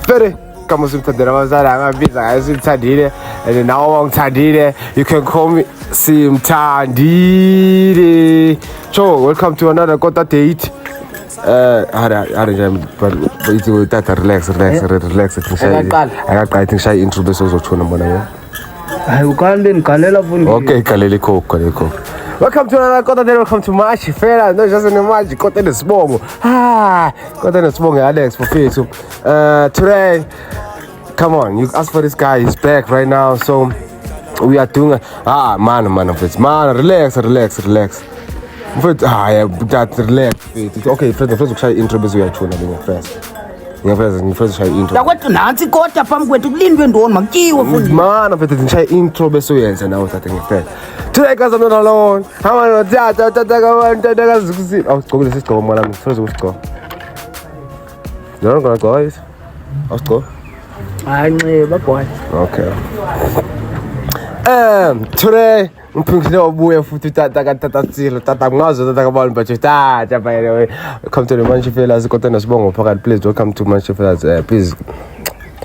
Very kama simthandela abazali angabiza ngayo simthandile and nawe wangithandile you can call me Simthandile. So welcome to another Kota date. Tata relax. Akaqala ngishaya intro bese uzotshona mbona yena. Hayi ukande ngikalela fundi. Okay, kalela ikhokho. Welcome to another Kota date. Welcome to Mashi Fela. No just in Mashi Kota nesibongo. Kota nesibongo Alex Mfethu. Today come on, you asked for this guy, he's back right now, so we are doing man, relax. But that relax. Okay, first ukushaya intro bese uyachuna ngiyafresa. Ngiyafresa shaya intro. Yakwethu nansi kodwa phambi kwethu kulindwe ndoni makiwe fundi. Man, mfethu ngishaya intro bese uyenza nawe thathe ngiyafresa. Today guys I'm not alone. Hama tata kazikusini. Awugqokile sisigqoko mwana wami, first usigqoko. You're not gonna guys. Awugqoko. Hayi boy. Okay. Today ngiphingisile wabuya futhi tata tsilo tata ngazo tata kabani but tata by the way come to the Manchi Fellas Kota nesibongo phakathi please welcome to Manchi Fellas please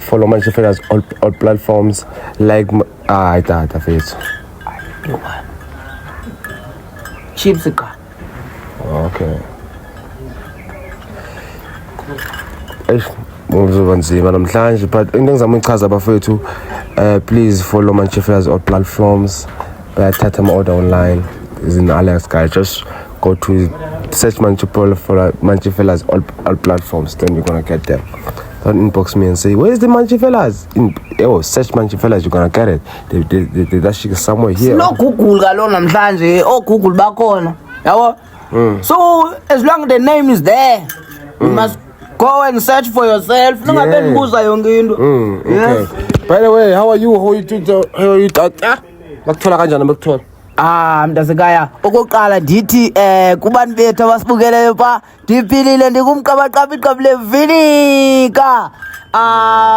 follow Manchi Fellas all platforms like tata face Chips ka. Okay. Uzobanzima namhlanje but into engizama ukuchaza abafethu please follow Manchi Fellas all platforms Tata order online is in Alex guy just go to search Manchi Fellas all platforms then you're gonna get them. Don't inbox me and say where's the Manchi Fellas search Manchi Fellas you're gonna get it they that shit is somewhere here. No Google kalo namhlanje Google bakhona yabo so as long as the name is there you must go and search for yourself. Nongabe nibuza yonke into. Okay. By the way, how are you? How are you tata? Bakuthola kanjani bakuthola? Mntasekhaya okokuqala ndithi kubantu bethu abasibukeleyo pha ndiphilile ndikumqabaqaba iqabule vinika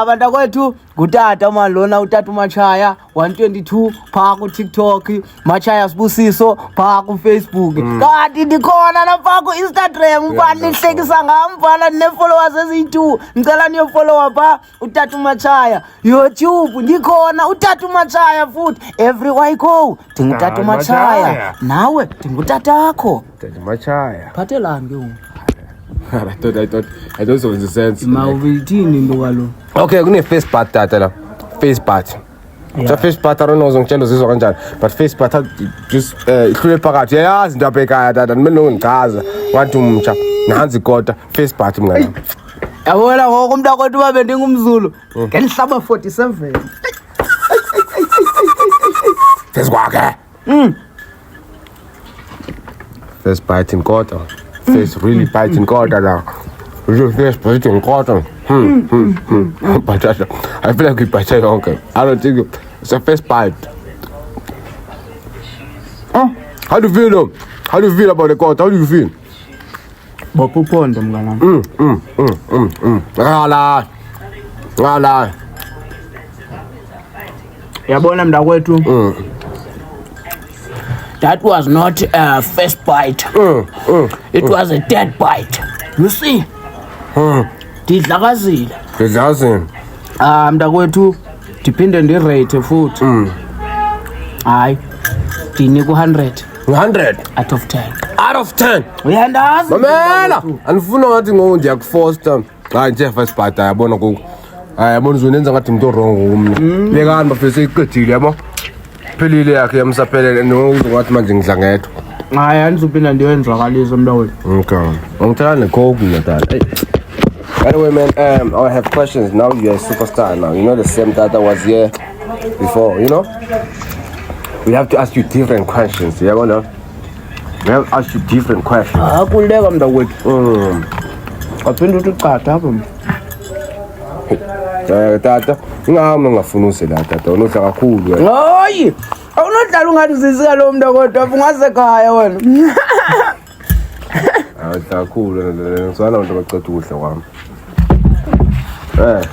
bantakwethu ngutata malona utata uMachaya 122 pha ku TikTok Machaya Sibusiso pha ku Facebook kanti ndikhona napha ku Instagram mfana nihlekisa ngamfana ne-followers eziyi2 ngicela niyo follow pha utata uMachaya YouTube ndikhona utata uMachaya futhi everywhere I go ndingutata uMachaya nawe ndingutatakho Tata Machaya phathelani ke wena I don't know the sense. Mawuthini into kwalo. Okay, kune face part tata la. Face part. Ja face part I don't know ngitshela uzizwa kanjani but face part just ihlule phakathi yayazi into abhekaya tata mina ngichaza wathi umtsha nanzi kodwa face part mngana. Yabona ngoku umntakwethu babe ndingumzulu ngelihlaba 47. Face kwakhe. Face part in kodwa. Face really biting kodwa la. You face biting kodwa. But I feel like we bite yonke. I don't think it's a face bite. How do you feel though? How do you feel about the kodwa? How do you feel? Bophuphonda mngana. Ngala. Yabona mntakwethu. That was not a first bite. It was a dead bite. You see? Didlakazile. Mntakwethu ndiphinde ndirate futhi. Hayi. Ndinika 100. 100 out of 10. Out of 10. Uyandazi? Mamela. Andifuna ngathi ndiyakufoster. Hayi nje first bite yabona ku. Yabona uzonenza ngathi into wrong kumna. Lekani bafese iqedile yabo. Phelile yakhe yamsaphelele nokuzokwathi manje ngidla ngedwa. Hayi andizophinda ndiyenzakalise mntawethu. Okay. Ngithanda necoke ngadala. By the way man, I have questions. Now you're a superstar now. You know the same that was here before, you know? We have to ask you different questions. Yeah, no? We have to ask you different questions. Kuleka mntawethu. Aphinda uthi qatha apha. Tata, ngingafuna usela tata, unodla kakhulu wena. Hayi, awunodlala ungathi uzisika lo muntu kodwa ungasekhaya wena. Awudla kakhulu ngizwana abantu baqeda ukudla kwami.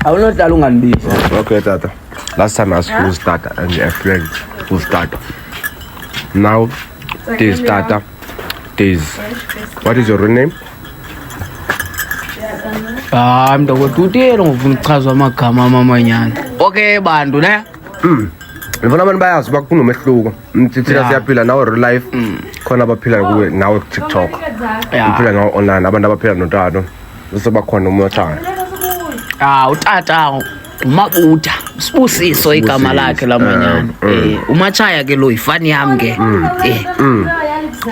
Awunodlala unganibisi. Okay tata. Last time I asked who's tata and you explained who's tata. Now this tata. What is your real name? Hayi mntakwethu utelo ngofuna ukuchazwa amagama amamanyana. Okay bantu ne? Ngifuna abantu bayazi uba kunomehluko. Thina siyaphila nawe real life. Khona abaphila kuwe nawe TikTok. Uphila nawe online abantu abaphila noTato. Bese bakhona uMathaya. Utata uMabutha Sibusiso igama lakhe lamanyana. uMathaya ke lo yifani yami ke.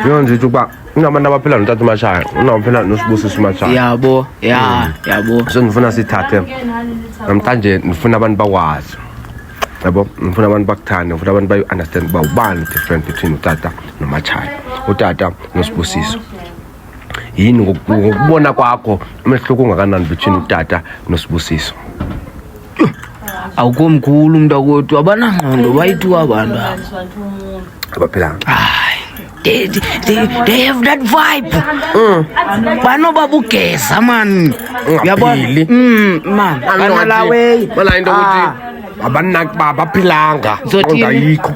Yonke ukuba unabantu abaphila noTato uMathaya, unaphila noSibusiso uMathaya. Yabo, yabo. So ngifuna sithathe namhlanje ngifuna abantu bakwazi. Yabo, ngifuna abantu bakuthanda, ngifuna abantu bayi-understand uba ubani different between uTata noMathaya, uTata noSibusiso. Yini ngokubona kwakho umehluko ungakanani between uTata noSibusiso? Awukomkhulu mntakwethu abanangqondo bayithi abantu abaphila. They have that vibe. Banobabugeza man. Uyabona? Man. Banalawe. Bala into ukuthi abanaki baphilanga. Ngayikho.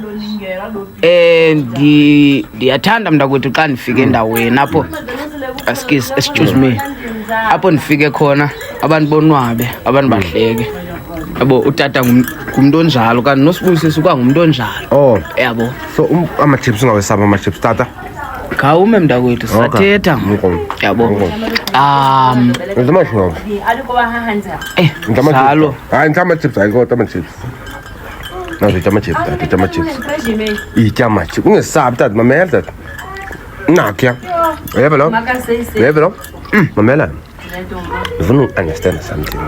Ndiyathanda mntakwethu xa ndifike endaweni apho excuse me. Apho ndifike khona abantu bonwabe, abantu bahleke. Yabo uTata ngumuntu onjalo kanti noSibusiso kwangumuntu onjalo. Yabo. So ama-chips ungawesaba ama-chips Tata. Khawume mntakwethu sathetha. Yabo. Ngizamasho. Njalo. Hayi ngama-chips ayikho ama-chips. Nazo ama-chips Tata, ama-chips. Ama-chips. Ungesabi Tata, mamela Tata. Nakya. Yebo lo. Yebo lo. Mamela. Ngifuna uku-understand something.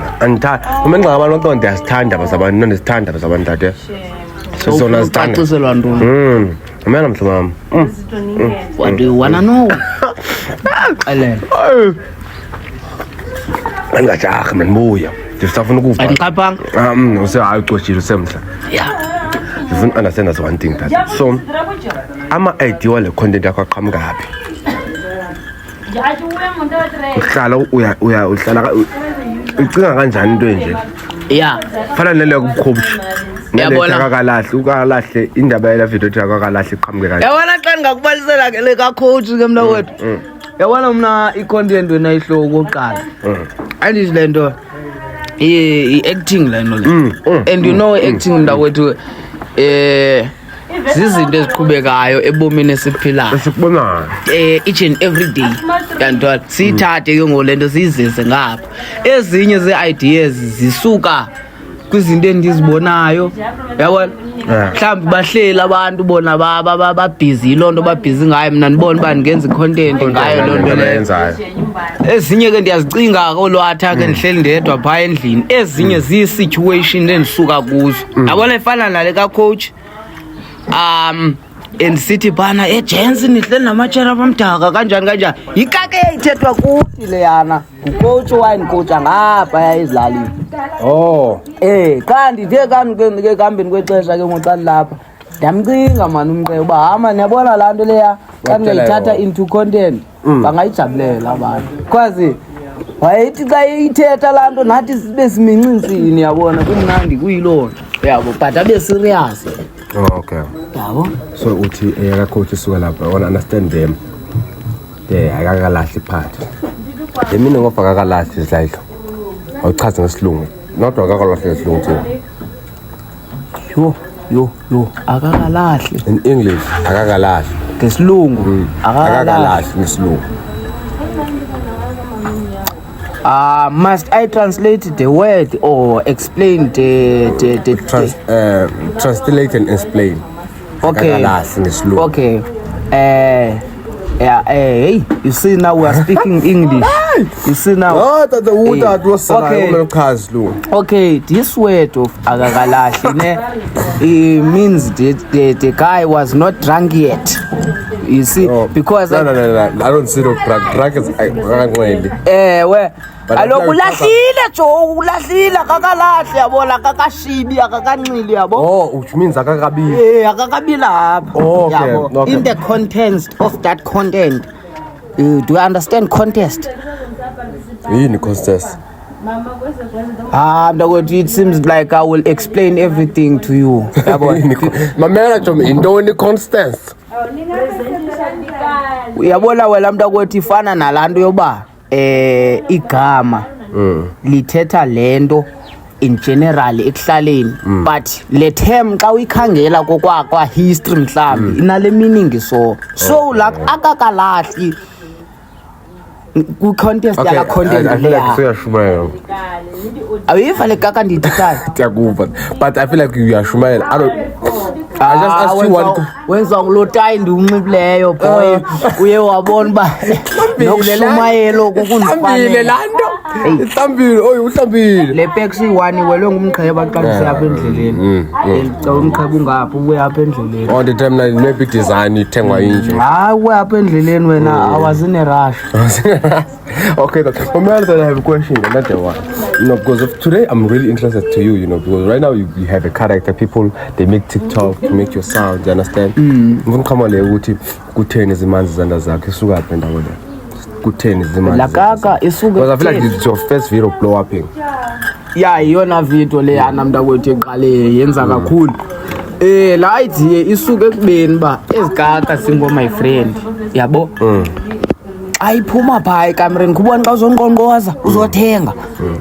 Uma ngixa abantu bonke ndiyazithanda abazabantu ndizithanda abazabantu Tata. Sizona zithanda. Ucaciselwa ntoni? Mamela mhlobo wami. What do you wanna know? Xelela. Angajahi manibuya. Ndisafuna ukuva. Andiqaphanga. Usecocile usemhla. Yeah. Ngifuna uku-understand as one thing Tata. So ama-idea wale content yakho aqhamuka kaphi? Uhlala uhlala ucinga kanjani into enje? Yeah. Fana naleyo kubukhobshi. Yabona ukalahle indaba yela video yakho akalahle iqhamuke kanjani? Yabona xa ngakubalisela ke le ka coach ke mntakwethu. Yabona mina i-content wena ihloko oqala. Andithi lento i-acting lento le. And you know acting mntakwethu zizinto eziqhubekayo ebomini esiphilayo. Esikubonayo. Each and every day. Yantwana sithathe ke ngolento siyizise ngapha. Ezinye ze-ideas zisuka kwizinto endizibonayo. Yabona? Mhlawumbe bahlela abantu bona babhizi lonto babhizi ngayo mina ndibona uba ndingenza i-content ngayo lonto leyo. Ezinye ke ndiyazicinga kolwatha ke ndihleli ndedwa phaa endlini. Ezinye ziyi-situation endisuka kuzo. Yabona efana nale ka coach. And sithi bana ejensi nihleli namatshera abamdaka kanjani yikake ithethwa kuthi leyana ucoach wine coach ngapha yayizilalini. Xa ndithe ke kuhambeni kwexesha ke ngoxani lapha ndamcinga mani umqe uba hama niyabona laa nto leya xa ndingayithatha into content bangayijabulela abantu because wayethi xa ithetha laa nto nathi sibe simincintsini yabona kumnandi kuyiloo nto yabo but abe serious. Okay. Yabo. So uthi eyaka coach isuka lapha I want to understand them. Akakalahli part. Mina ngoba akakalahli isidlaylo. Awuchaze ngesilungu. Not akakalahli isilungu. Yo akakalahli. In English akakalahli. Ngesilungu akakalahli ngesilungu. Must I translate the word or explain translate and explain? Okay. Okay. Hey, you see now we are speaking English. You see now. Okay, this word of agagalahli it means the guy was not drunk yet. You see, because no, I don't see no drunk is where aloku lahlile jo ulahlile akakalahli yabona akakashibi akakanxili yabo. Which means akakabili. Akakabila apho yabo. In the context of that content, do you understand context? Yini contest? It seems like I will explain everything to you. Mamela Tom indoni contest. Uyabona wena mntakwethu ifana nalanto yoba igama lithetha lento in general ekuhlaleni but le term xa uyikhangela kwa history mhlawumbi inale meaning so like akakalahli ku contest yala content leya ayifa le kaka ndithithana tiyakuva but I feel like you are shumayela. I just asked you one. Wenza ngilotayi ndiunxibileyo boy uye wabona ba nokushumayelo kukundifanele lanto ihlambile uhlambile le pex one welwe ngumqheba xa siyapha endleleni cha umqheba ungaphi uye apha endleleni on the time na maybe design ithengwa inje uye apha endleleni wena I was in a rush. Okay, that I have a question another one. Because of today I'm really interested to you, because right now you have a character, people they make TikTok to make your sound, you understand? Come le ukuthi kutheni izimanzi zanda zakhe isuka apha ndawo le. Kutheni izimanzi. La kaka isuka. Because I feel like it's your first video blow upping. Yeah, iyona video le yana mntakwethu eqale yenza kakhulu. La idea isuka ekubeni ba ezikaka singo my friend. Yabo? Ayiphuma phaa ekamereni kubona xa uzonqonqoza uzothenga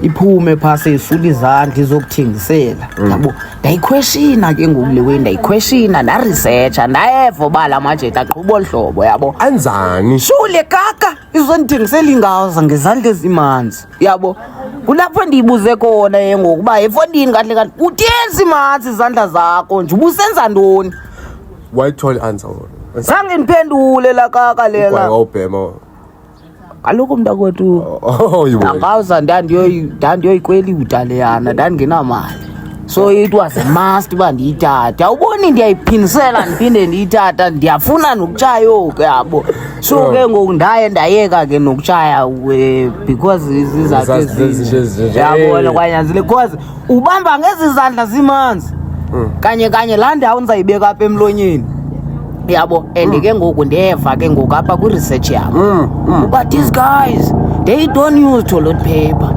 iphume phaa seyisula izandla izokuthengisela yabo ndayiquestiona ke ngoku le way ndayiquestiona ndaresearcha ndaeva uba la majeti aqhuba olu hlobo yabo anjani shule kaka izondithengisela ingawuza ngezandla ezimanzi yabo kulapho ndiyibuze khona ye ngoku uba efondini kahle kahle utenza imanzi izandla zakho nje ubusenza ntoni why told answer zange ndiphendule la kaka lela wawubhema kaloku mntakwethu angawuza ndandiyoyikwelita leyana ndandingenamali so it was a must uba ndiyithathe awuboni ndiyayiphindisela ndiphinde ndiyithatha ndiyafuna nokutshaya oku yabo so ke ngoku ndayeka ke nokutshaya because izizathu yabona kwanyanzile because ubamba ngezi zandla zimanzi kanye laa ndawo ndizayibeka apha emlonyeni yabo and ke ngoku ndeva ke ngoku apha kwi-research yabo but these guys they don't use toilet paper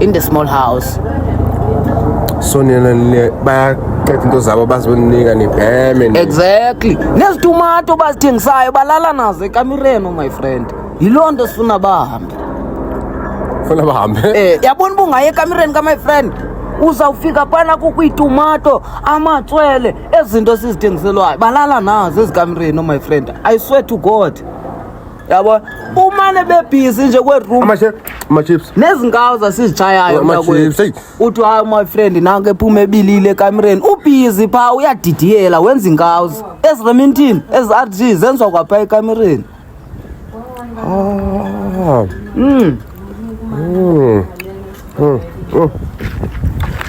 in the small house so nina bayaqeda into zabo bazibonika nibheme exactly nezitumato bazithengisayo balala nazo ekamireni my friend yiloo nto sifuna bahambe yabona uba ungaye ekamireni ka my friend uzawufika phana kukho iitumato amatswele ezinto sizithengiselwayo balala nazo ezikamereni my friend I swear to God yabo umane bebhizi nje kweroom ama-chips nezinkawu zasizitshayayo uthi hayi my friend nanke ephuma ebilile ekamereni ubhizi phaa uyadidiyela wenza iinkawu eziremintini ezi-RG zenziwa kwaphaa ekamereni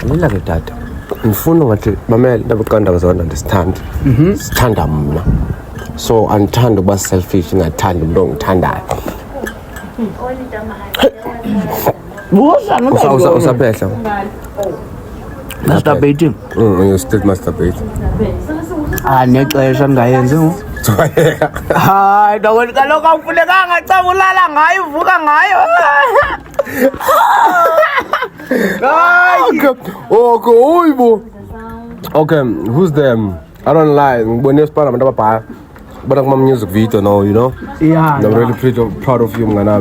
Mina ke tata ngifuna ngathi mamela ndabaqanda bazona ndisithanda sithanda mna so andithanda ukuba selfish ngathanda umuntu ongithandayo usapehla masturbating you still masturbating nexesha ndingayenzi hayi ndakoni kaloku awufunekanga xa ulala ngayo uvuka ngayo Okay, who's them? I don't lie. When you spend about but I'm music video now, Yeah. I'm really pretty proud of you, Mgana.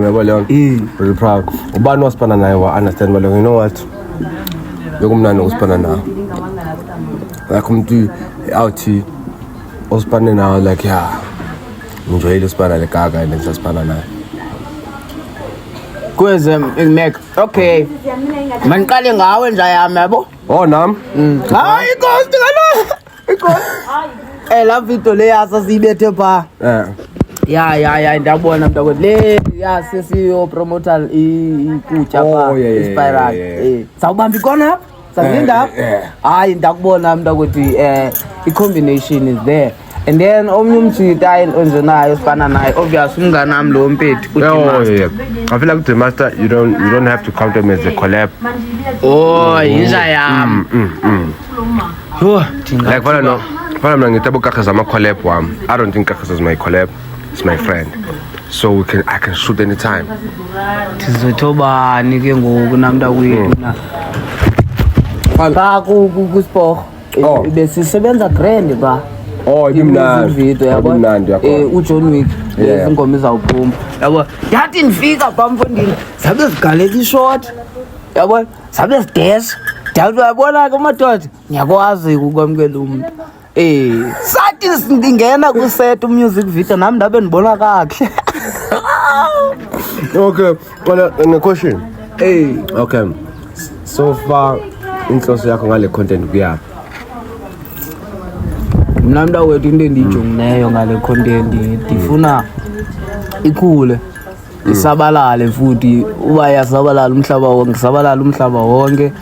Really proud. But no spend I understand well. You know what? You're going to spend now. I come to out here. I spend now like enjoy the spend like gaga and then spend now. Kweze Mac. Okay. Manqale ngawe nje yami yabo. Oh nam. Hayi inkosi ngalo. Inkosi. La video le yasa siyibethe pha. Ya ndabona mntakwethu le sesiyo promoter ikutya pha Spiral. Sawubamba ikona? Savinda? Hayi ndakubona mntakwethu i-combination is there. And then omnye umjita onjenayo sifana naye obviously umnganami lo mpethu I feel like the master you don't have to count them as a collab. Yinja yami. Like follow mna ngitabo kakhaza ama collab wami. I don't think kakhaza is my collab. It's my friend. So I can shoot anytime. Sizotobani ke ngoku namnta wethu na. Ba ku sport. Besisebenza grand ba. Imnandi yakho uJohn Wick ingoma izawuphuma yabo yathi ndifika pha mfondini zabe zigalela ishort yabona sabe sidesh dawu yabona ke madoda ngiyakwazi ukwamkela umuntu sathi singena ku set music video nami ndabe ndibona kahle. Okay, well, a question. Okay. So far, inhloso yakho ngale content kuyaphi? Mina mntawethu into endiyijongileyo ngale content ndifuna ikhule isabalale futhi uba yasabalala umhlaba wonke sabalala umhlaba wonke.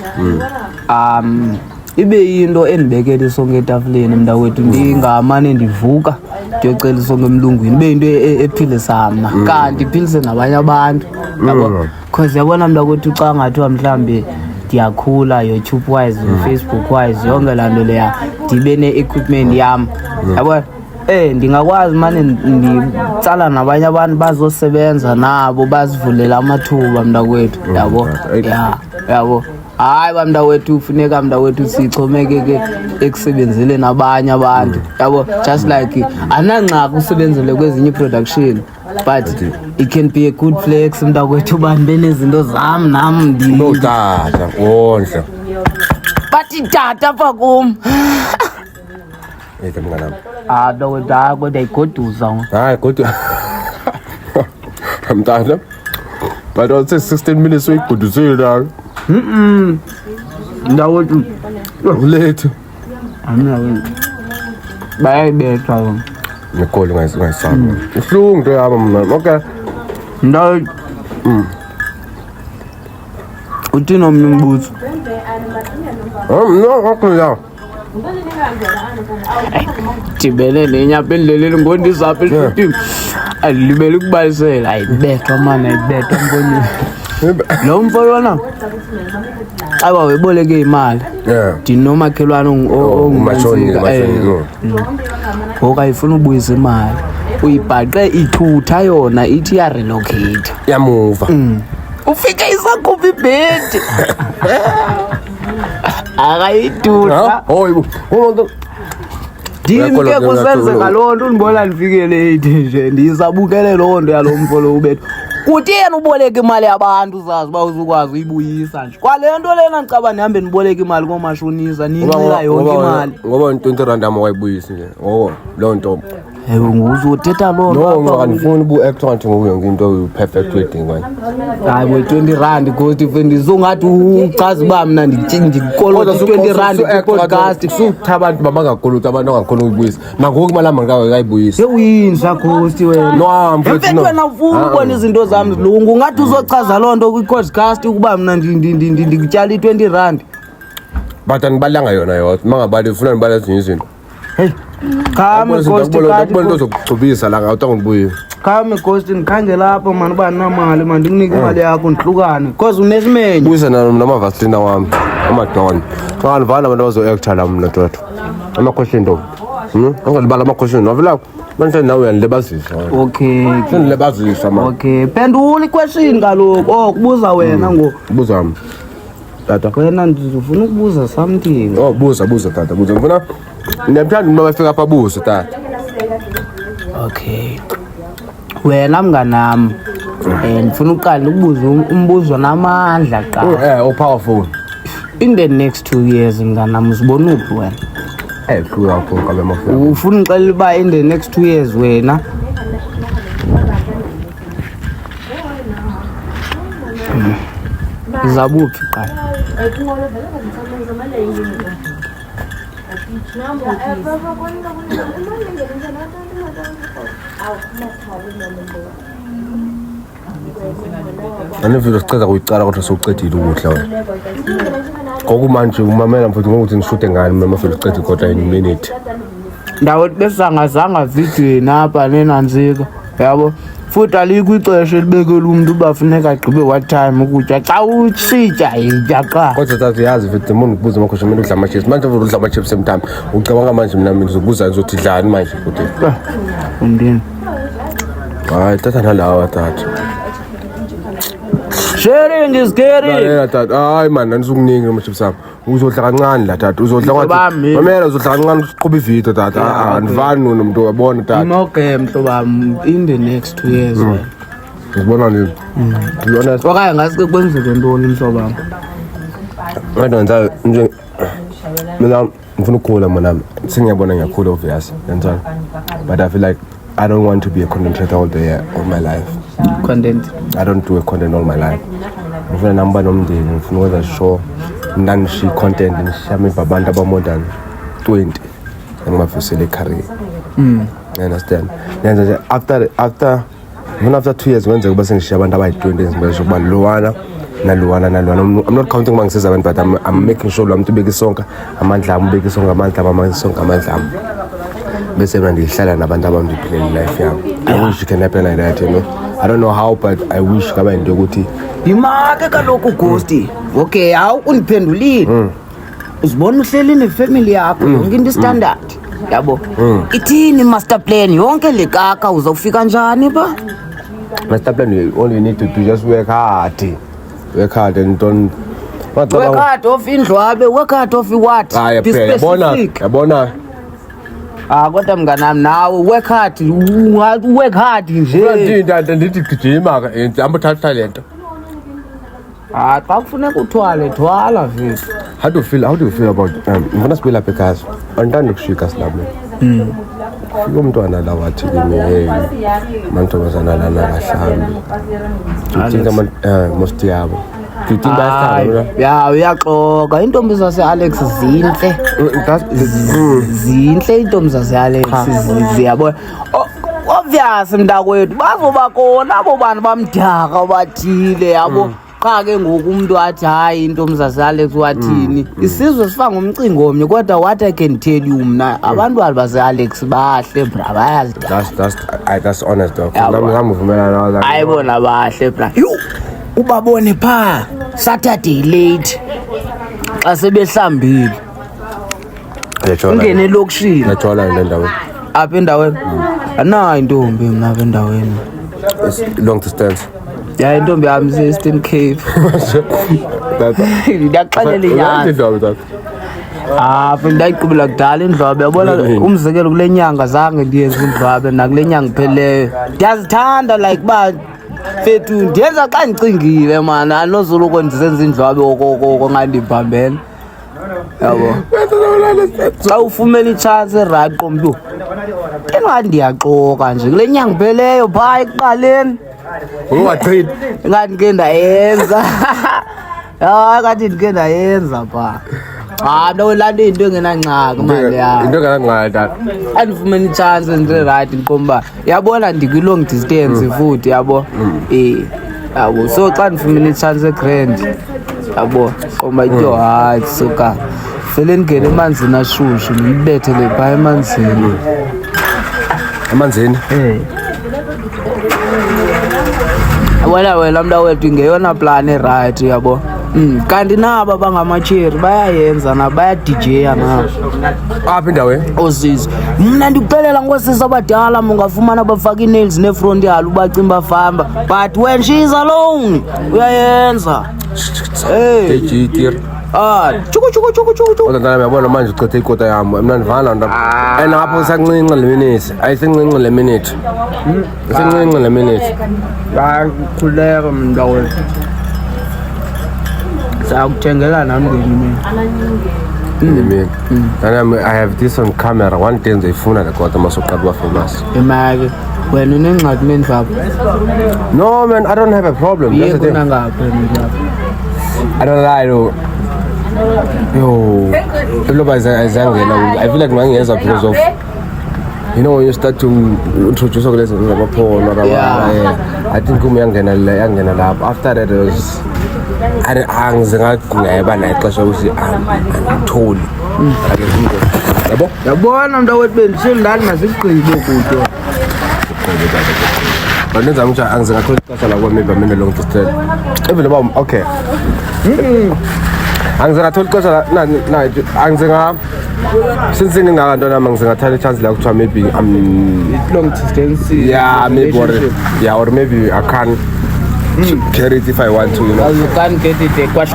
Ibe yinto endibekela isonke etafuleni mntawethu ndingamane ndivuka ndiyocela isonke emlungwini ibe into ephilisa mna kanti iphilise nabanye abantu yabo because yabona mntawethu xa ngathiwa mhlambe ndiyakhula YouTube wise Facebook wise yonke laa nto leya ndibe ne-equipment yam yabona ndingakwazi mane nditsala nabanye abantu bazosebenza nabo bazivulela amathuba mntakwethu yabo yabo hayi bamntawethu funeka mntawethu sichomekeke ekusebenzele nabanye abantu yabo just like anangxaki usebenzele kwezinye production but it can be a good flex mntakwethu bantu benezinto zam nam tata wondla bathi tata apha kum mnganam mntakwethu kodwa igoduza hayi kodwa mntana but I'll say 16 minutes uyigodusile la mntawethu late bayayibetha ngikoli ngayisaba ihlungu into yami mna okay mntawethu uthini omnye umbuzo no ngakhula Tibele nenyapha endleleni ngondizapha esitini alibele ukubalisela ayibethwa mana ayibethwa mbonini lo mfolo wona aba weboleke imali ndinomakhelwane ongumashonile ayifuna ubuyisa imali uyibhaqe ithutha yona ithi ya relocate yamuva ufike isakhupha ibhedi akayidutha Dimi ke kusenzeka loo nto undibona ndifike late nje ndisabukele loo nto yalo mfolo ubethu kuthi yena uboleka imali yabantu uzazi uba uzukwazi uyibuyisa nje kwale nto lena ndicaba ndihambe ndiboleka imali koomashonisa nincila yonke imali ngoba 20 rand ama wayibuyisa nje loo nto ewe nguzothetha loo nto no ngifuna ubu-actor ngathi ngoku yonke into uyi-perfect wedding manje hayi we-20 rand ghost ndizongathi uchaza uba mna ndikolota 20 rand kwi-podcast sutha abantu babangakoluthi abantu angakhona ukuyibuyisa nangoku imali amba ngayibuyisa uyini saghost wena emfethi wena ufuna ubona izinto zam zilungu ungathi uzochaza loo nto kwi-podcast ukuba mna ndikutyala i-20 rand but andibalanga yona yodwa uma ngabali ufuna ndibala ezinye izinto hey khame ghost into ozokugcubisa la ngawuta ngibuye khame ghost ndikhangela apho mani uba ndinamali mani ndikunike imali yakho ndihlukane because unesimenye buyisa namavasilina wami amadona xa ndivana abantu abazo-actor la mna toto ama-question nto angalibala ama-question wavela banhlani nawe uyanilebazisa okay sendilebazisa ma okay pendula iquestion kaloku kubuza wena ngoku buza wami tata wena ndizofuna ukubuza something buza tata buza ngifuna ndiyamthanda uma bafika apha buze tata okay wena mnganam ndifuna uqala ukubuza umbuzo namandla qa powerful in the next 2 years mnganam uzibona uphi wena true yakho kabe mafuna ufuna uxelela uba in the next 2 years wena izabuphi qala anivilo siceda kuyicala kodwa sewucedile ukudla wena kokumanje umamela mfowethu ngokuthi ngishude ngani mina mfowethu sicede kodwa in minute ndawo besangazanga videweni apha nenantsika yabo futhi alikho ixesha elibekela umuntu uba funeka agqibe what time ukutya xa usitya yitya qa kodwa tata yazi futhi umuntu ukubuza amakhosha mina udla ama-chips manje futhi udla ama-chips emntama ucabanga manje mina ngizobuza ngizothi dlani manje futhi undini hayi tata nalawa tata sharing is caring tata hayi mani andisukuningi ama-chips ami uzodla kancane la tata uzodla mamela uzodla kancane uqhuba ividiyo tata andivani nomuntu wabona tata inoke mhlobam in the next 2 years Uzibona nini? To be honest. Okanye ngaske kwenzeke ntoni mhlobo wam? Ngenza nje mina ngifuna ukukhula mina sengiyabona ngiyakhula obvious ngenzani. But I feel like I don't want to be a content creator all my life. Content. I don't do a content all my life. Ngifuna namba nomndeni, ngifuna ukwenza show, ndangishiya content ngishame abantu aba more than 20 engimafisele career. You understand? Ngenza nje after 2 years kwenza kuba sengishiya abantu abayi-20 ngizoba kuba Luana. I'm not counting amongst abantu, but I'm making sure lo muntu ubeka isonka amandla ami ubeka isonka amandla ami. Bese mina ndihlala nabantu abamdiphilela life yami. I wish it can happen like that, you know. I don't know how, but I wish kaba into ukuthi Imake kaloku Ghosti. Okay, hawu undiphendulile. Uzibona uhleli nefamily yakho yonke into standard. Yabo. Ithini master plan yonke le kaka uzawufika njani ba? master plan, all you need to do just work hard and don't work hard off indlwabe, work hard off what? Be specific. Yabona. Kodwa mnganami nawe work hard nje. Ndithi gijima ke ihamba uthatha lento. Xa kufuneka uthwale thwala mfethu. How do you feel about ngifuna sibila phekazi andithanda ukushika silabo fika umntwana la wathi kimi hey mantombazana lana kahlambi uthina most yabo uthina bayahlala ya uyaxoka intombi zase Alex zinhle intombi zase Alex ziyabona obvious mntakwethu bazoba khona abo bantu bamdaka abathile yabo cha ke ngoku umuntu athi hayi intombi zase Alex wathini isizwe sifa ngomcingo omnye kodwa what I can tell you mna abantu base Alex bahle bra bayazi that's honest dog ngivumelana nawe ayibona bahle bra ubabone pha Saturday late xa sebehlambile ungene lokishini ngiyathola le ndawo apha endaweni ana intombi mina apha endaweni long distance ya intombi yami se-Eastern Cape ndiyaxelela inyanga apha ndayiqubela kudala indlwabe yabona umzekelo kule nyanga zange ndiyenze indlwabe nakule nyanga ipheleyo ndiyazithanda like uba fethu ndiyenza xa ndicingile man anozoloko ndisenza indlwabe okoko ngandibhambele yabo xa ufumela itshansi erayqo mntu engathi ndiyaxoka nje kule nyanga ipheleyo phaa ekuqaleni ungathini ngathi ndike ndayenza ngathi ndike ndayenza phaa mntawelaa into engenangxaki mali yam into engenangxaki andifumene itshansi ndirayight ndiqomba yabona ndikwilong distance futhi yabo yabo so xa ndifumene itshansi egrand yabo qomba into hayi suka sele ndingene emanzini ashushu ndiyibethele phaa emanzini yabona wena mntawethu ngeyona plan erayight yabo kanti naba bangamatsheri bayayenza nabo bayadijeya nabo apha endaweni osisi mna ndikuxelela ngoosisi abadala mungafumana bafaka ii-nails nefrontal ubacimba bafamba but when she is alone uyayenza kodwa uyabona manje uchithe ikota yam mna ndivana nto and apho isancinci le minute ayisencinci le minute isencinci le minute khuleka mntawethu sakuthengela namndeni mina I have this on camera one day ngizoyifuna le kodwa masoqala uba famous imake wena unengxaki nendlwabu no man I don't have a problem that's the thing I don't lie though yo loba azangena I feel like mangenza because of you know when you start to introduce all these porn I think yangena lapho after that it was angizengaqhubeka nexesha ukuthi angitholi yabona mntawethu bendiselindani masigqibe kude bandenza ukuthi angizengatholi ixesha lakho maybe I'm in a long distance even about okay angizengatholi ixesha angizenga since ngingakantona mangizengathatha chance la kuthiwa maybe long distance maybe or maybe I can carry it if I want to, you know. You can't get it kwash.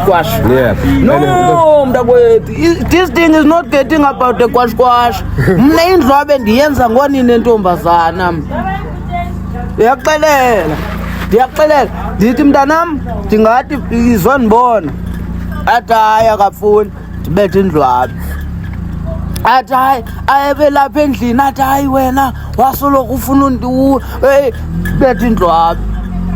Yeah. No, mntakwethu. This thing is not getting about the kwash. Mna indlwabe ndiyenza ngonini nentombazana. Uyaxelela. ndiyakuxelela ndithi mntanam ndingathi izondibona athi hayi akafuni ndibethe indlwabi athi hayi ayebelapha endlini athi hayi wena wasoloko ufuna bethe indlwabi.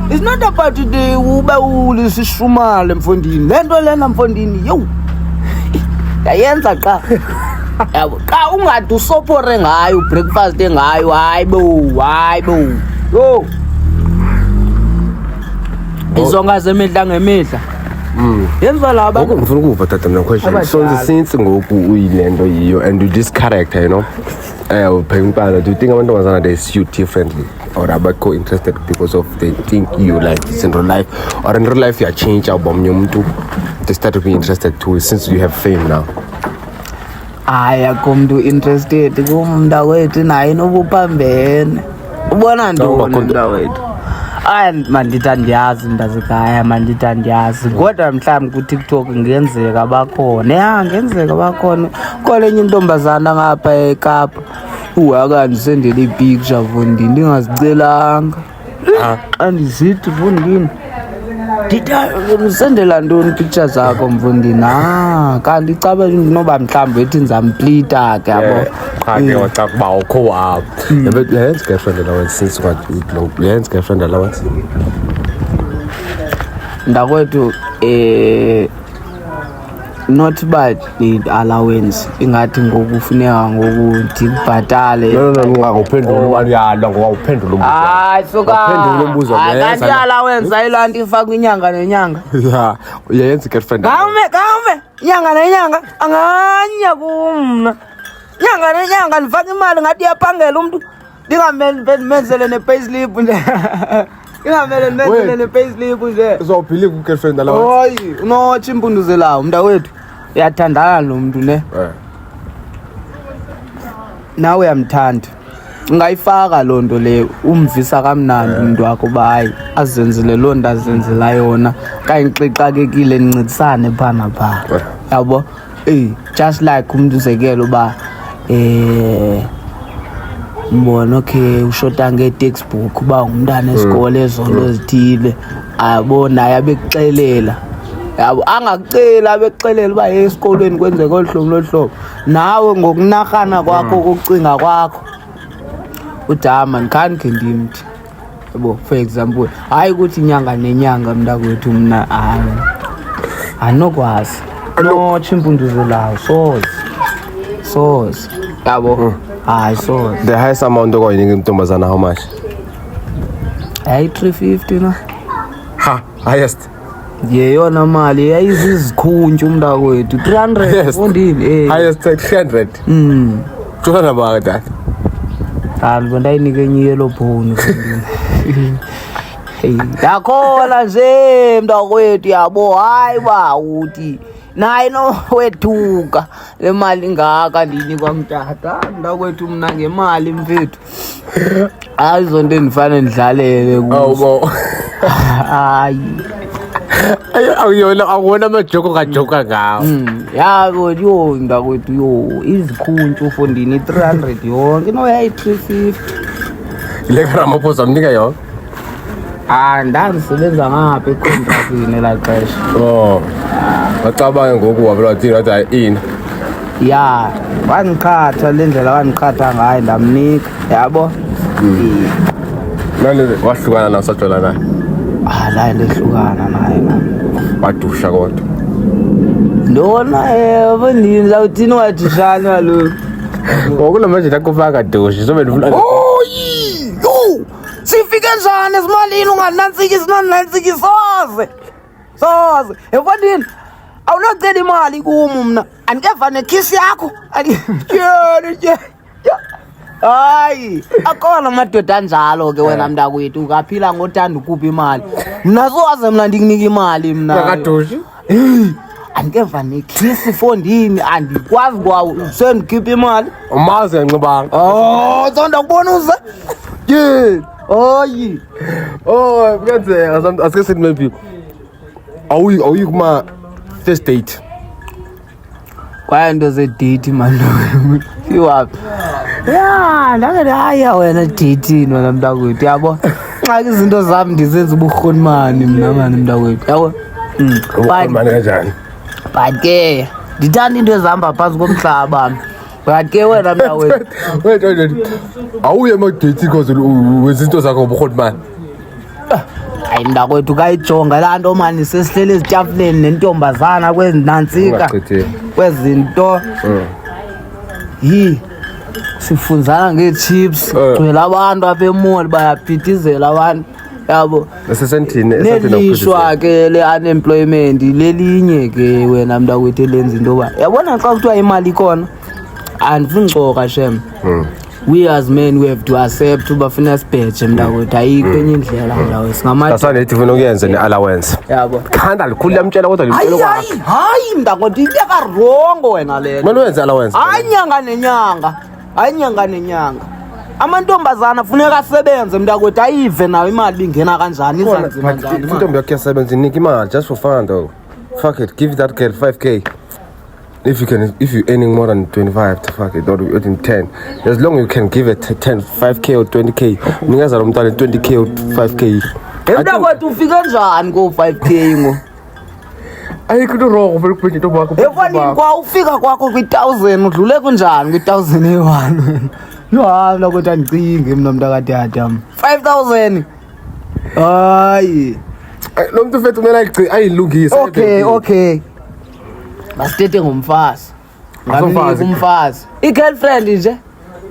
It's not about the ube ulisishumale mfondini le nto lena mfondini yo yayenza xa yabo xa ungade usopore ngayo breakfast ngayo hayi bo yo izonga zemidla ngemidla yenza laba ngifuna ukuva tata mina question so since ngoku uyilento yiyo and you this character you know uphengipana do you think amantombazana they see you differently or abakho interested because of they think you like this in real life or in real life you change abomnye umuntu they start to be interested too since you have fame now? akho mntu interested kumntakwethu naye nobuphambene ubona ntoni mntakwethu mandithi andiyazi mntasekhaya mandithi andiyazi kodwa mhlawumbi kuTikTok ngenzeka bakhona ngenzeka bakhona kolenye intombazana ngapha eKapa akandisendele ipicture Vundini ndingazicelanga xa ndisithi Vundini ndisendela ntoni picture zakho Mvundini kanti cabe noba mhlawumbi ethi ndizamplita ke yabo ke wacha kuba ukho wapho yenza girlfriend allowance since what yenza girlfriend allowance ndakwethu not bad allowance ingathi ngokufuneka ngokuthi kubhatale no ngakuphendula ubaliyala ngoba uphendula umbuzo uphendula umbuzo kanti allowance ayilanti ifaka inyanga nenyanga uyenza girlfriend kaume inyanga nenyanga anganya kumna inyanga nenyanga ndifaka imali ngathi yaphangela umuntu ndingamele menzele nepayslip nje ingamele menzele nepayslip nje uzawuphila ku-girlfriend allowance hoyi unotsha impunduzelayo mntakwethu uyathandana lo muntu ne nawe uyamthanda ungayifaka loo nto leyo umvisa kamnandi umuntu wakho uba hayi azenzele loo nto azenzela yona kanye xixakekile nincedisane phaa naphaa yabo just like umntu uzekela uba mbona okay ushota nge-textbook uba umntana esikole ezonto ezithile abo naye abekuxelela yabo angakucela abekuxelela uba esikolweni kwenzeka olu hlobo nawe ngokunarhana kwakho ukucinga kwakho udama ndikhanikhe ndimthi yabo for example hayi ukuthi inyanga nenyanga mntakwethu mna anokwazi notsha impunduzelayo soze yabo hayi soze the highest amount okoyinika intombazana how much hayi 350 na highest yeyona mali yayizizikhuntshu umntakwethu 300 Vundini highest 300 tshona ba that hayi ndayinike enye yellow bone Vundini yakhola nje mntakwethu yabo hayi ba uthi naye nowethuka le mali ngaka ndiyinikwa mtata mntakwethu mna ngemali mfethu hayi zonto endifane ndidlalele kuzo hayi awona amajoko kajoka ngawo yabo yo mntakwethu yo izikhuntshu Vundini 300 yonke noyayi 350 le Ramaphosa amnika yonke ndandisebenza ngapha econtractini la xesha bacabanga ngoku wabela thina wathi hayi ina ya wandiqhatha le ndlela wandiqhatha ngayo ndamnika yabo nani wahlukana nawo sajola naye la ndehlukana naye wadusha kodwa ndona Vundini zawuthini wadushana kaloku ngokula manje nakufaka dushi sobe ndifuna sifike njani esimalini unganantsiki sinonantsiki soze Vundini awunocela imali kumu mna andikeva nekhisi yakho hayi akhona amadoda anjalo ke wena mntakwethu ukaphila ngothanda ukuphi imali mna sowaze mna ndikunika imali mna kadushi andikeva nekhisi Vundini andikwazi kwawo sendikhipha imali umazi yancibanga sonda kubona uze hayi kuyenzeka asike sithi maybe awuyi kuma first date kwaye nto zedate mani iwaphi ndake haya wena datini wena mntakwethu yabo Xa izinto zami ndizenza uburhonimani mina mani mntakwethu yabo. Uburhonimani kanjani? But ke ndithanda into ezihamba phantsi komhlaba. But ke wena mntakwethu. Wait. Awuye ema-dating cause wenza into zakho uburhonimani. Hayi mntakwethu kayijonga laa nto mani sesihleli ezitafuleni nentombazana kwezinantsika kwezinto sifunzana ngee-chips gcwele abantu apha emoli bayaphithizela abantu yabo nelishwa ke le-unemployment lelinye ke wena mntakwethu elenza into yoba yabona xa kuthiwa imali ikhona andifuni ngcoka shem. We as men we have to accept uba funa sibheje mntakwethu ayikho enye indlela mntakwethu singamasasanithi funa ukuyenza ne-allowance yabo khanda likhulu liyamtshela kodwa limpelo kwakho hayi mntakwethu inteka rongo wena le kumele uyenze allowance hayi nyanga nenyanga amantombazana funeka asebenze mntakwethu ayive nayo imali ingena kanjani izanzima njani intombi yakho iyasebenza inika imali just for fun though. Fuck it, give that girl 5k. If you're earning more than 25, to fuck it, or you're earning 10, as long as you can give it 10, 5k or 20k, ningeza lo mntwana 20k or 5k. Mntakwethu ufike njani ko 5k ngo? Ayikho into wrong ufike kuphethe into yakho. Efani kwa ufika kwakho kwi1000 udlule kunjani kwi1000 eyi1? Yo mntakwethu andicinge mina mntakadade yami. 5000. Hayi. Lo muntu ufethu kumele ayilungise. Okay. Basithethe ngomfazi. Umfazi. I-girlfriend nje.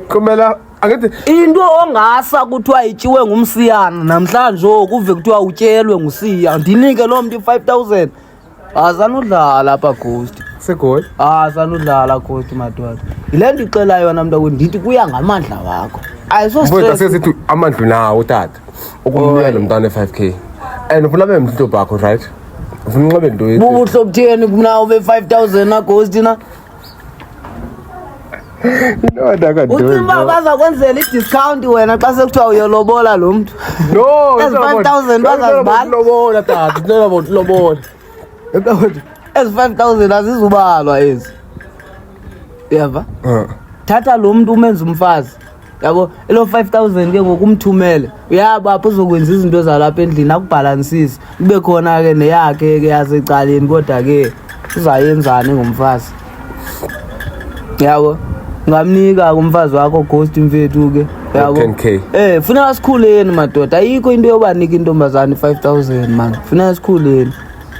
Kumela angithi into ongasa kuthiwa itshiwe ngumsiyana namhlanje okuve kuthiwa utyelwe ngusiya. Ndinike lo muntu 5000. Azanudlala apha ghost. Segoli. Azanudlala ghost madodana. Yile nto ixela yona mntakwethu ndithi kuya ngamandla wakho. Ayiso stress. Mfowethu asithi amandla nawo tata. Ukumnika lo mntwana 5k. And ufuna be mntu bakho right? Ufuna unqabe into yethu. Bubuhlobutheni kuna ube 5000 na ghost na. No ndakade. Uthimba baza kwenzela i-discount wena xa sekuthiwa uyolobola lo muntu. No, 5000 bazazibala. Lobola tata, ndlela bonke lobola. Ezi 5000 azizubalwa ezi. Yeva? Thatha lo muntu umenza umfazi. Yabo, elo 5000 ke ngokumthumele. Uyaba apho uzokwenza izinto zalapha endlini akubhalansisi. Kube khona ke neyakhe ke yasecaleni kodwa ke uzayenzani ngomfazi. Yabo, ngamnika kumfazi wakho ghost mfethu ke. Yabo. 10k. Funa sikhuleni madoda. Ayikho into yobanika intombazana 5000 man. Funa sikhuleni.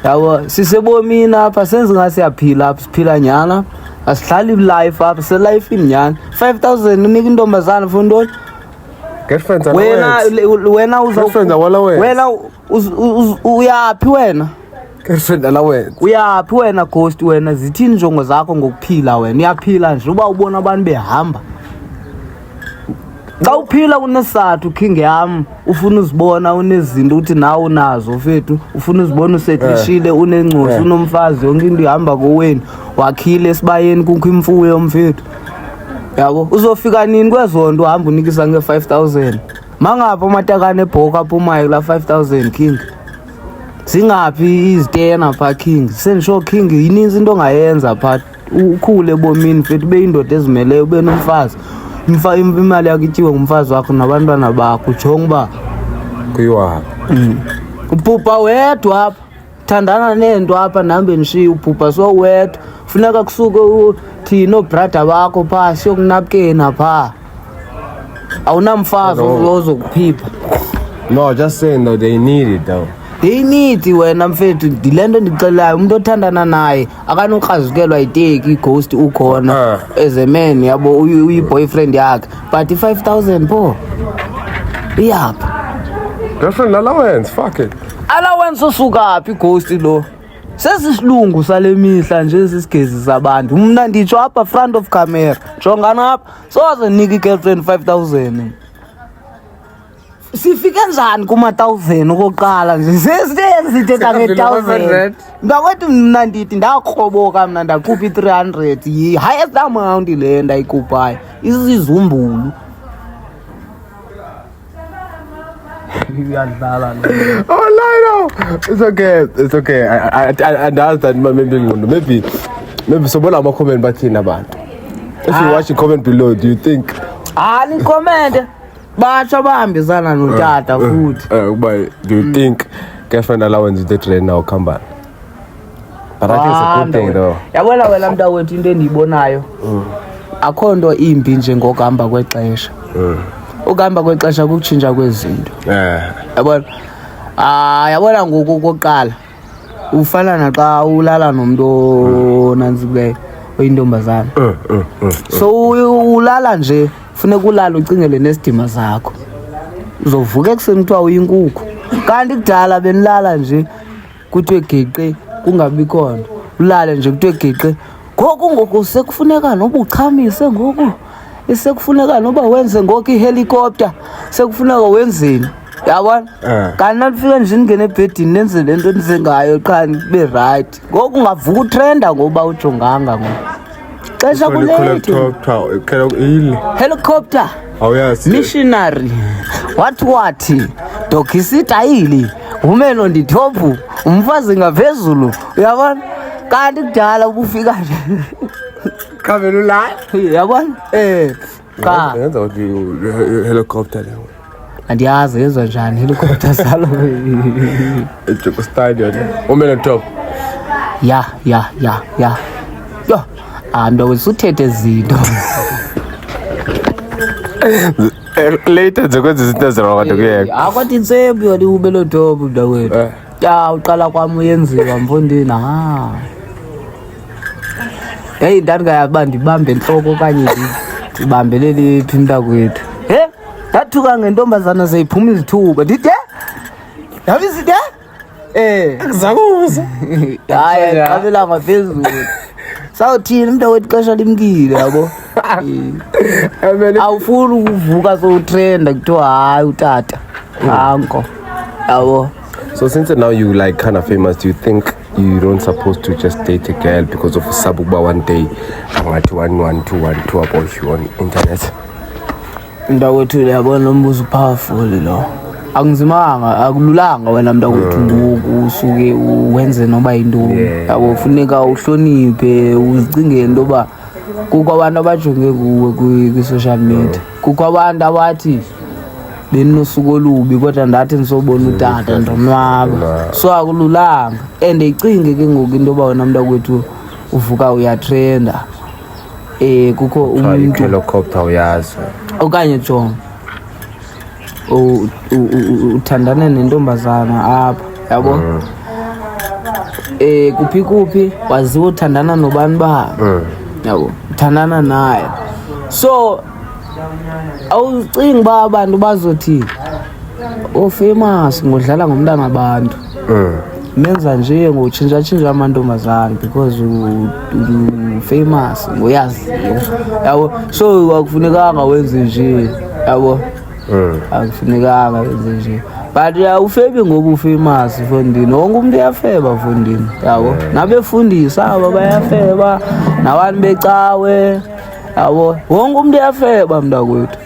Yabo, sisebomini apha senze ngasiyaphila apha siphila nyana. Asihlali life apha se life inyana 5000 unika intombazana for ntoni girlfriend wena girlfriend allowance wena uyaphi wena girlfriend allowance uyaphi wena ghost wena zithini injongo zakho ngokuphila wena uyaphila nje uba ubona abantu behamba xa uphila unesathu king yami ufuna uzibona unezinto uthi nawe unazo mfethu ufuna uzibona usetlishile unengcosi unomfazi yonke into ihamba kowenu wakhile esibayeni kukho imfuyo mfethu yabo uzofika nini kwezonto uhamba unikisa nge5000 mangapha amatakane ebhoka aphumayo la 5000 king singaphi izitena pha king sendisho king yininzi into ongayenza pha ukhule ebomini mfethu ube indoda ezimeleyo ube nomfazi imali yakho ityiwe ngumfazi wakho nabantwana bakho ujonga uba kuyiwa ubhubha wedwa apha thandana nento apha nahambe nishiye ubhubha sowedwa funeka kusuke thina obrada bakho phaa siyokunapkena phaa awunamfazi ozokuphipha. No, just saying though, they need it though. They need wena mfethu ndile nto ndicelayo umuntu othandana naye akanokukrazukelwa yiteki ighost ukhona as a man yabo uyi-boyfriend yakhe but i-5000 pho iyapha girlfriend allowance fuck it allowance usuka phi ighost lo sesisilungu sale mihla nje sisigezi sabantu mna nditsho apha front of camera jongana apha soze nika i-girlfriend 5000 sifike njani kuma-1000 okokuqala nje sesithetha nge-1000 ngakwethu mna ndithi ndakroboka mna ndakhupha i-300 yi-highest amount le ndayikhuphayo isizumbulu uyadlala oh no it's okay I understand maybe sobola ama-comment bathini abantu if you watch the comment below do you think ni comment batsha bahambisana notata futhi. Do you think girlfriend allowance is the trend now come? But I think it's a good thing though. Yabona wena mntawethu into endiyibonayo. Akho nto imbi nje ngokuhamba kwexesha. Ukuhamba kwexesha kukutshintsha kwezinto. Yabona. Yabona ngoku kokuqala. Ufana naxa ulala nomuntu onantsikileyo oyintombazana. So ulala nje funeka ulala ucingele nesidima zakho. Uzovuka ekuseni kuthiwa uyinkukhu. Kanti kudala benilala nje kuthiwe geqe kungabi khona. Ulale nje kuthiwe geqe. Ngoku sekufuneka noba uchamise ngoku. Isekufuneka noba wenze ngoku ihelicopter. Sekufuneka wenzeni. Yabona? Kanti nalifika nje ningene ebhedini nenze lento enze ngayo qha be right. Ngoku ungavuka utrenda ngoba ujonganga ngoku. Xesha kulate. Helicopter. Yes. Missionary. What? Dokisitayili. Women on the top. Umfazi ngaphezulu. Uyabona? Kanti kudala ubufika nje. Kamela la. Yabona? Cha. Yenza ukuthi helicopter leyo. Andiyazi yenza njani helicopter salo. Ejoko stadium. Women on top. Ya. Yo. Ando usuthethe izinto. Later zokwenza izinto ezirong kuyeka. Akwathi insebu yona ubelo top mntakwethu. Ya uqala kwami uyenziwa mfondini Hey ndandingayaba ndibambe enhloko kanye ndibambelele iphi mntakwethu. Ndathuka ngentombazana seyiphuma izithuba. Ndide? Yabizide? Akuzakuza. Hayi qabela ngaphezulu. Sawuthini mntakwethu xesha limkile yabo. Awufuni ukuvuka sowutrenda kuthiwa hayi utata. Anko. Yabo. So since now you like kind of famous, do you think you don't supposed to just date a girl because of sabuba one day angathi 112 about you on internet? Mntakwethu yabona umbuzo powerful lo. Akungizimanga akululanga wena mntakwethu ngoku usuke uwenze noba into. Yabo ufuneka uhloniphe uzicingele into ba kukho abantu abajonge kuwe kwi-social media. Kukho abantu abathi beninosuku olubi kodwa ndathi nisobona utata ndonwaba. So akululanga and icinge ke ngoku into ba wena mntakwethu uvuka uyatrenda. Kukho umuntu helicopter uyazi okanye jonga uthandane nentombazana apha yabo. Kuphi waziwa uthandana nobani ba yabo uthandana naye. So awucingi ba abantu bazothi famous ngodlala ngomntana abantu. Menza nje ngotshintsha amantombazana because famous ngoyazi yabo. So akufunekanga wenze nje yabo. Akufunekanga wenze nje. But ufebe ngoba ufamous mfondini. Wonke umuntu uyafeba mfondini yabo. Nabefundisa aba bayafeba nabantu becawe yabo. Wonke umuntu uyafeba mntakwethu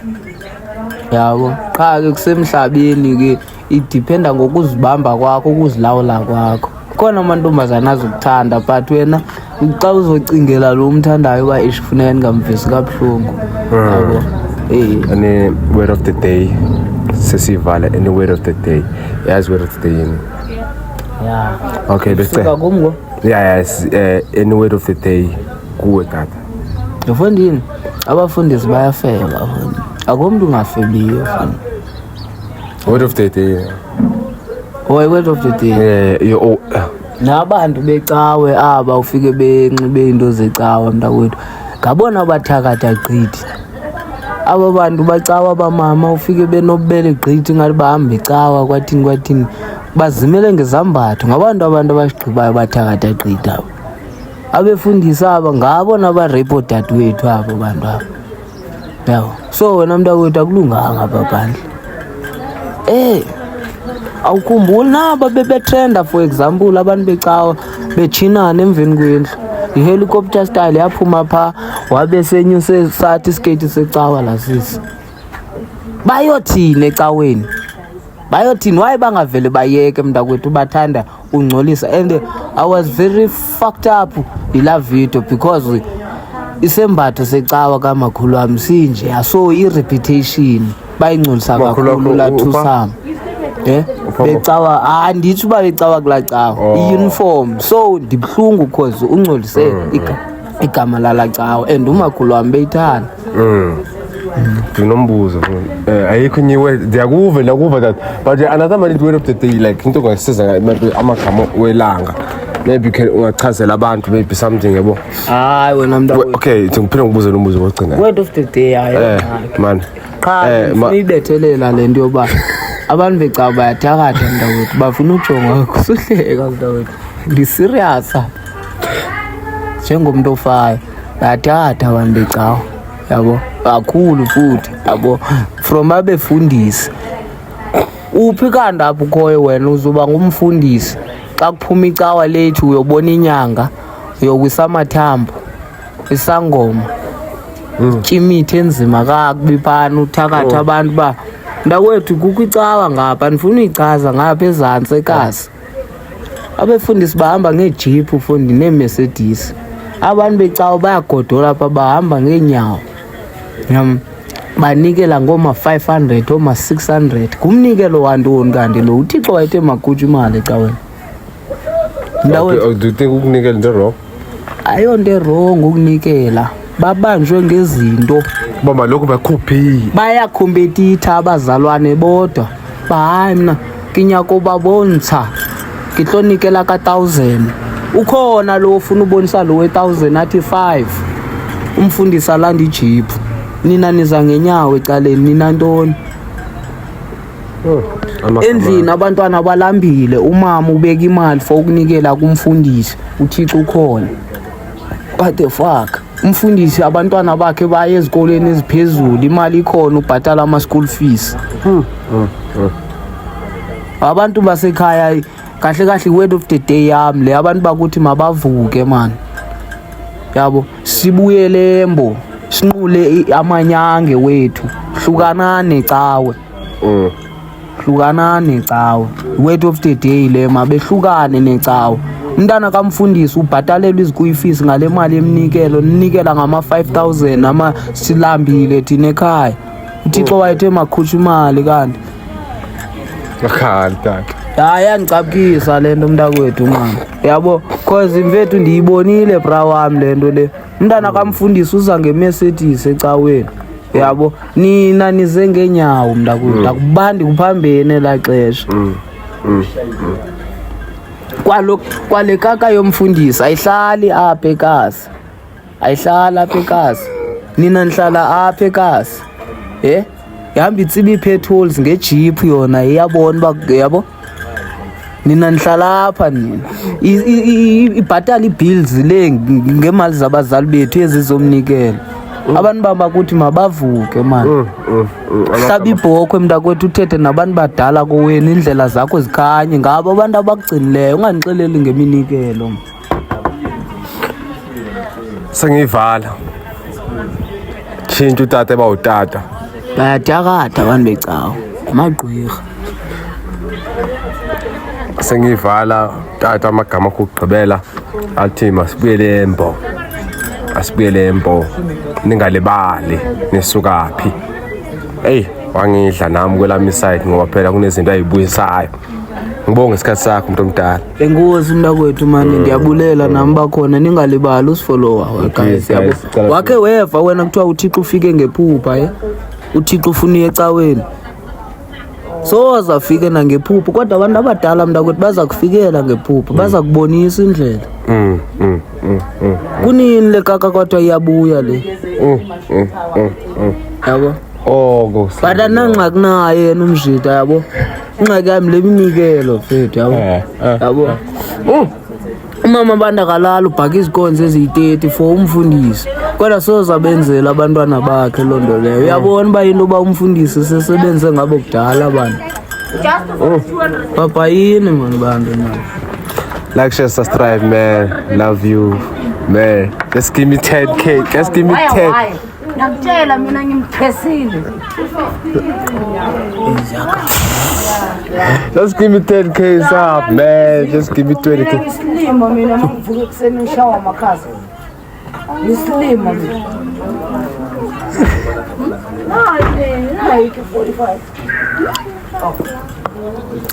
yabo. Qha ke kusemhlabeni ke idependa ngokuzibamba kwakho ukuzilawula kwakho. Khona amantombazana azokuthanda but wena xa uzocingela lo umthandayo ba isifuneka ningamvisi kabuhlungu yabo. Any word of the day sesivala any word of the day yazi word of the day yini? Okay bese Kumgo yes any word of the day kuwe tata mfondini abafundisi bayafeba akomuntu ungafebiyo mfana. Word of the day. Word of the day. Nabantu becawe aba ufike benxibe into zecawa mntakwethu. Ngabona abathakatha gqithi. Aba bantu bacawa bamama ufike benobele gqithi ngathi bahamba ecawa kwathini bazimele ngezambatho. Ngabantu abashigqibayo bathakatha gqithi abo. Abefundisa aba ngabona abarepo dadewethu abo bantu abo. Yabo. So wena mntakwethu akulunganga apha phandle. Awukhumbuli naba bebetrenda for example abantu becawa bechinana emveni kwendlu. I-helicopter style yaphuma pha wabe senyuse sathi skate secawa lasisi. Bayothini ecaweni? Bayothini why bangavele bayeke mntakwethu bathanda ungcolisa. And I was very fucked up ila video because isembatho secawa kamakhulu wami sinje so i-reputation bayingcolisa kakhulu la Thusama. Becawa andithi uba becawa kulaa cawa i-uniform, so ndibhlungu because ungcolise igama lala cawa and umakhulu wam beyithanda. Ndinombuzo ayikho nyiwe ndiyakuva nakuva that but another man word of the day like into ngasiza amagama welanga maybe ungachazela abantu maybe something yabo. Hayi wena mntu okay ngikuphinde ngibuze lo mbuzo wogcina word of the day hayi man cha ibethelela lento yoba abantu becawa bayathakatha mntakwethu bafuna ujonga kusuhleka mntakwethu ndi-serious njengomuntu ofayo bayathakatha abantu becawa yabo kakhulu futhi yabo from abefundisi uphi kanti apho khoyo wena uzoba ngumfundisi xa kuphuma icawa lethu uyobona inyanga uyokwisa amathambo isangoma tyimithe enzima kakubi phana uthakatha abantu ba ndakwethu kukho icawa ngapha ndifuna uyichaza ngapha ezantsi ekasi abefundisi bahamba ngeejipu ufundi neemercedes abantu becawa bayagodola pha bahamba ngeenyawo banikela ngoma-500 oma-600 kumnikelo wantoni kanti lo uthixo wayethe makhutshwe imali ecaweni do you think ukunikela into wrong? Ayonto erong ukunikela babanjwe ngezinto baba lokho bakhuphi bayakhompetitha abazalwane bodwa bahayi mna kinyako babontsha ngihlonikela ka-1000 ukhona lo ufuna ubonisa lo we-1000 athi 5 umfundisi alanda ijiphu nina niza ngenyawo ecaleni nina ntoni endlini abantwana balambile umama ubeka imali for ukunikela kumfundisi uthixo ukhona what the fuck umfundisi abantwana bakhe baye ezikoleni eziphezulu imali ikhona ubhatala ama-school fees abantu basekhaya kahle kahle word of the day yami le abantu bakuthi mabavuke man yabo sibuyele embo sinqule amanyange wethu hlukanane cawe hlukanane cawe word of the day le mabehlukane necawe umntana kamfundisi ubhatalelwa izikuyi fees ngale mali yemnikelo ninikela ngama-5000 ama silambile thina ekhaya uthixo wayethe makhutshwe imali kanti akhali tata hayi yandicaphukisa le nto mntakwethu mama yabo cause imfethu ndiyibonile bra wami le nto le umntana kamfundisi uza ngemercedes ecaweni yabo nina nize ngeenyawo mntakwethu akubandi kuphambene elaa xesha kwale kaka yomfundisi ayihlali apha ekasi ayihlali apha ekasi nina nihlala apha ekasi ihamba itsiba ii-petholes ngejiphu yona iyabona uba yabo nina nihlala apha nina ibhatala ii-bills le ngemali zabazali bethu ezizomnikela abantu babakuthi mabavuke mani hlaba ibhokhwe mntakwethu uthethe nabantu badala kowenu indlela zakho zikhanye ngabo abantu abakugcinileyo ungandixeleli ngeminikelo sengiyivala tshintsha utata ebawutata bayathakatha abantu becawa amagqwirha sengiyivala tata amagama okugqibela athi masibuyele embo asibuyele embo ningalibali nisuka phi wangidla nami kwelami side ngoba phela kunezinto ayibuyisayo ngibonge isikhathi sakho umuntu omdala enkosi mntakwethu mani ndiyabulela nami bakhona ningalibali usifollower guys yabo wakhe weva wena kuthiwa uthixo ufike ngephupha uthixo ufuna uye ecaweni soza afike nangephupha kodwa abantu abadala mntakwethu baza kufikela ngephupha baza kubonisa indlela kunini le kaka kodwa iyabuya le yabo but anangxaki naye yena umzhida yabo ingxaki yami le minikelo fethu yabo umama abantu akalala ubhaka izikonzo eziyi-30 for umfundisi kodwa sozabenzela abantwana bakhe loo nto leyo uyabona uba yinto uba umfundisi sesebenze ngabo kudala abantu babhayini mani bantu mani. Like, share, subscribe, man. Love you, man. Just give me 10K. Just give me 10. Nakutshela mina ngimthesile. Just give me 10K up, man. Just give me 20K. Isilimo mina ngivuka kuseni ngishawa amakhaza. Ngisilima mina. Hayi 45.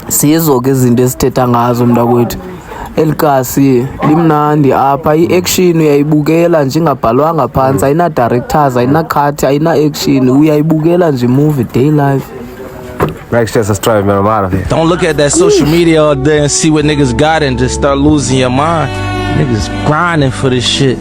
Sizo-ke izinto esithetha ngazo mntakwethu. Elikasi limnandi apha, i-action uyayibukela nje ingabhalwanga phantsi, ayina-directors, ayina-cut, ayina-action, uyayibukela nje movie day life. Next chance, let's try it, man. I'm out of here. Don't look at that social media all day and see what niggas got and just start losing your mind. Niggas grinding for this shit.